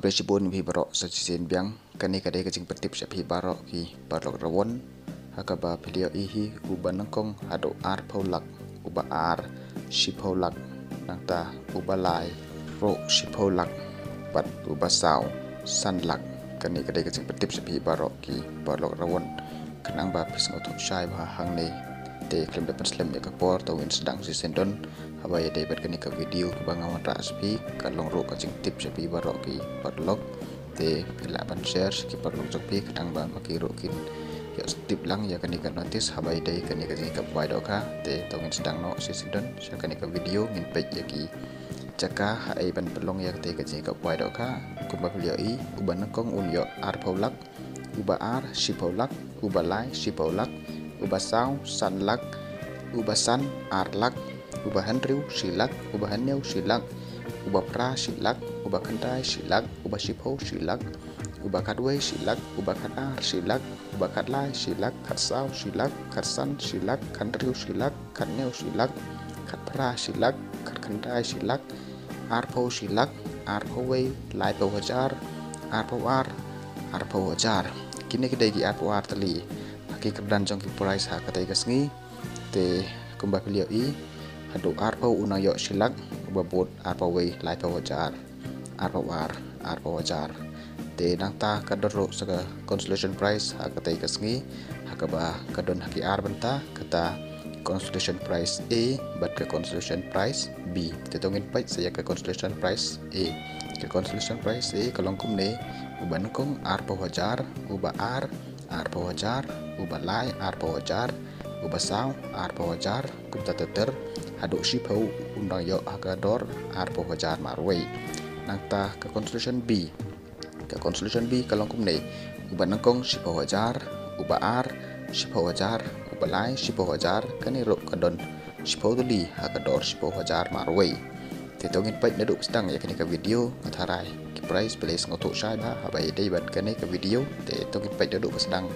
presibun bi barok sa sin biang kani kadai kajing pertip sa bi barok ki barok rawon hakaba pilio ihi uban nangkong ado ar paulak uba ar shipaulak nangta uba lai ro shipaulak bat uba saw sanlak kani kadai kajing pertip sa bi barok ki barok rawon kanang ba pis ngotok syai ba hang ne te klaim dapat slam ya kapor tawin sedang si sendon habaya dapat kani ka video ke bangawan raspi kalong ro kajing tip sa bi barok ki barlok te pila ban share ki barlok jopi kanang ba makiro kin ya tip lang ya kani ka notice habaya dai kani ka jing ka wai doka te tawin sedang no si sendon sa kani ka video min page ya ki caka hai ban pelong ya te ka jing ka wai doka kumba pilio I uban nangkong unyo ar paulak uba ar shipaulak uba lai shipaulak uba saw sanlak uba san arlak uba hanriu silak uba haneu silak uba pra silak uba kandai silak uba shipho silak uba kadwei silak uba kadar silak uba kadlai silak katsaw silak katsan silak kandriu silak kadneu silak kadpra silak kadkandai silak arpho silak arphowei lai pawajar arphawajar kini kedai gi arphoar tali ki kerdan jong ki price ha katai kasngi te kumba pilio I adu arpo unayo silak ubabot arpo wei lai pawajar arpo wajar te nangta kadoro sa consolation price ha katai kasngi hakaba kadon haki ar banta kata consolation price A bat ke consolation price B te tongin pait saya ke consolation price A ke consolation price A kalong kumne uban kong arpo wajar uba arpo wajar uba lai arpo wajar uba saw arpo wajar kumta teter haduk shipau undang yo hagador arpo wajar marwei nangta ke consolation B kalong kumne uba nangkong shipau wajar uba ar shipau wajar uba lai shipau wajar kani ro kadon shipau tuli hagador shipau wajar marwei te tongin pait naduk sedang ya kani ka video ngatarai ki price place ngotok syai ba habai dai ban kani ka video te tongin pait naduk sedang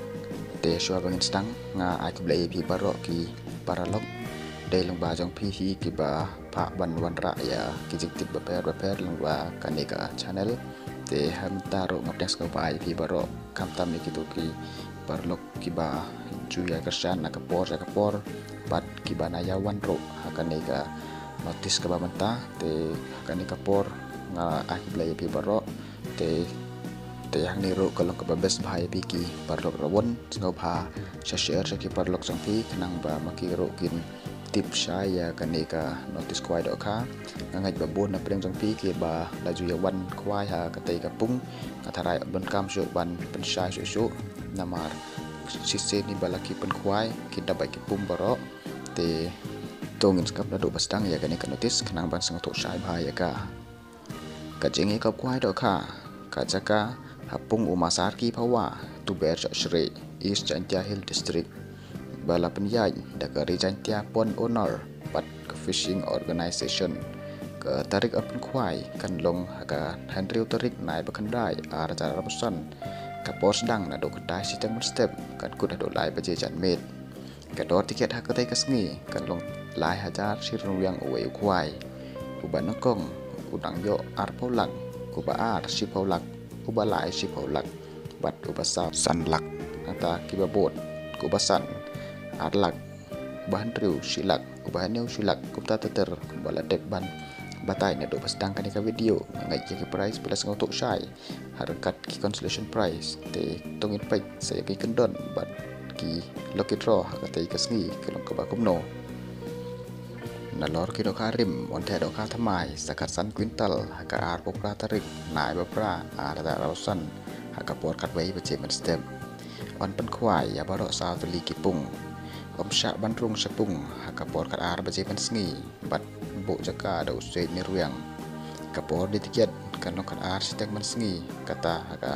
te shua bangin sedang nga ai ka blai pi barok ki paralog dai long ba jong pi hi ki ba pa ban wan ra ya ki jik tip ba per long ba kani ka channel te ham taro ngapdes ka bai pi barok kam tam ni ki tu ki barlok ki ba juya kersan na kapor bat ki ba na yawan ro hakani ka notice ka ba manta te hakani kapor nga ai blai pi barok te hang ni ro kalong ka bes bahaya piki parlok rawon ngau bha share sa ki parlok sang pi kanang ba makiro kin tip saya kani ka notice kwai do kha ngai ba bon na preng sang pi ki ba laju ya wan kwai ha katai ka pung katharai ban kam shu ban pen shai shu namar sise ni balaki pen kwai ki dabai ki pum barok te tongin skap do bastang ya kani ka notice kanang ban sang to shai bahaya ka kajingi ka kwai do kha kajaka hapung umasar ki pawa tu ber shre East Jantia Hill District balapan yai dakari Jantia Pond Owner pat ke fishing organization ke tarik apun kwai kan long ka handriu tarik nai bakandai ar cara rapusan ka pos dang na do kedai sistem step kan kud do lai baje jan met ka dor tiket hakatai kasngi kan long lai hajar sirung yang uwe kwai uban nokong udang yo ar paulang kuba ar si paulak uba lai si paulak bat uba saw sanlak ata kibabot kuba san arlak bahan riu silak uba haneu silak kupta teter kumbala dek ban batai na do pasdang kani ka video ngai ki price plus ngotok syai harkat ki consolation price te tongin pait saya ki kendon bat ki lucky draw hakatai kasngi kelong ka bakumno nalor ki do karim onte do ka thamai sakat san quintal haka ar popra tarik nai bapra ar da rausan haka por kat wei bace man step on pen kwai ya baro sa tuli ki pung om sha ban rung sepung haka por kat ar bace man sngi bat bo jaka da usai ni ruang ka por di tiket kan no kat ar sitek man sngi kata haka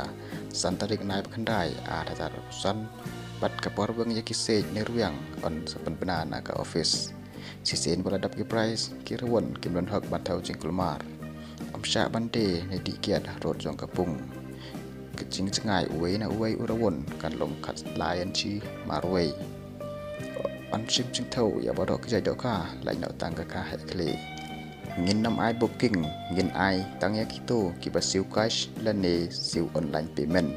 san tarik nai bakandai ar da rausan bat ka por bang yaki se ni ruang on sapan banana ka office sisen beradab ki price ki rawon ki mlon hak bantau jingkulmar om sha bante ne di kiat rot jong kapung kecing cengai uwe na uwe urawon kan long kat lion chi marwei on sim ching thau ya bodok ki jai doka lai nau tang ka ha kle ngin nam ai booking ngin ai tang ya kito kiba siu cash lane siu online payment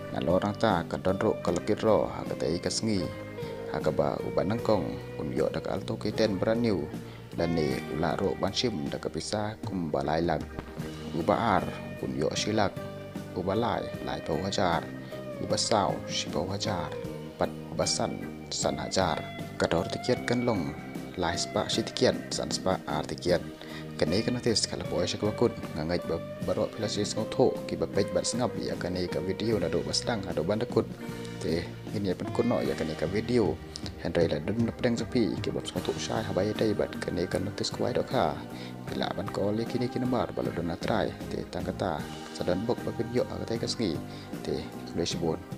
na lorang ta kadon ro kalakiro hakatai kasngi hakaba uban nangkong unyo dak alto kiten brand new lane ula ro banshim dak bisa kumbalai lag ubaar unyo silak ubalai lai pau hajar ubasau shipau hajar pat ubasan san hajar kador tiket kan long lai spa si tiket san spa ar tiket kanai kan notis kala boy syak bakut ngangai baro pilasis ngoto ki bapej bat sengap ya kanai ka video na do basdang ado bandakut te ini pen kuno ya kanai ka video handrai la dun napdeng sapi ki bab ngoto syai habai dai bat kanai kan notis kuai dok ha bila ban ko le kini bar balo dona try te tangkata sadan bok ba video akatai kasngi te boleh sebut